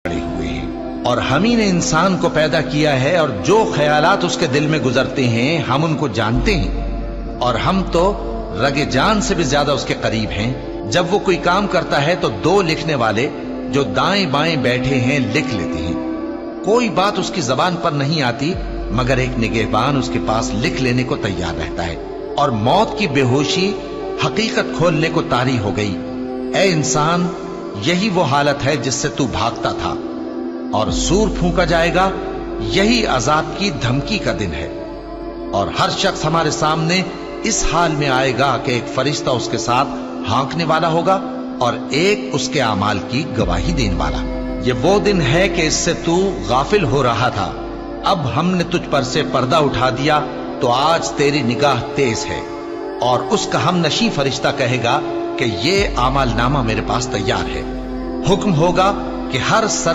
پڑے ہوئے ہیں، اور ہم ہی نے انسان کو پیدا کیا ہے، اور جو خیالات اس کے دل میں گزرتے ہیں ہم ان کو جانتے ہیں، اور ہم تو رگ جان سے بھی زیادہ اس کے قریب ہیں۔ جب وہ کوئی کام کرتا ہے تو دو لکھنے والے جو دائیں بائیں بیٹھے ہیں لکھ لیتے ہیں۔ کوئی بات اس کی زبان پر نہیں آتی مگر ایک نگہبان اس کے پاس لکھ لینے کو تیار رہتا ہے، اور موت کی بے ہوشی حقیقت کھولنے کو طاری ہو گئی۔ اے انسان، یہی وہ حالت ہے جس سے تو بھاگتا تھا، اور سور پھونکا جائے گا، یہی عذاب کی دھمکی کا دن ہے۔ اور ہر شخص ہمارے سامنے اس حال میں آئے گا کہ ایک فرشتہ اس کے ساتھ ہانکنے والا ہوگا اور ایک اس کے اعمال کی گواہی دینے والا۔ یہ وہ دن ہے کہ اس سے تو غافل ہو رہا تھا، اب ہم نے تجھ پر سے پردہ اٹھا دیا تو آج تیری نگاہ تیز ہے۔ اور اس کا ہم نشیں فرشتہ کہے گا کہ یہ اعمال نامہ میرے پاس تیار ہے۔ حکم ہوگا کہ ہر سر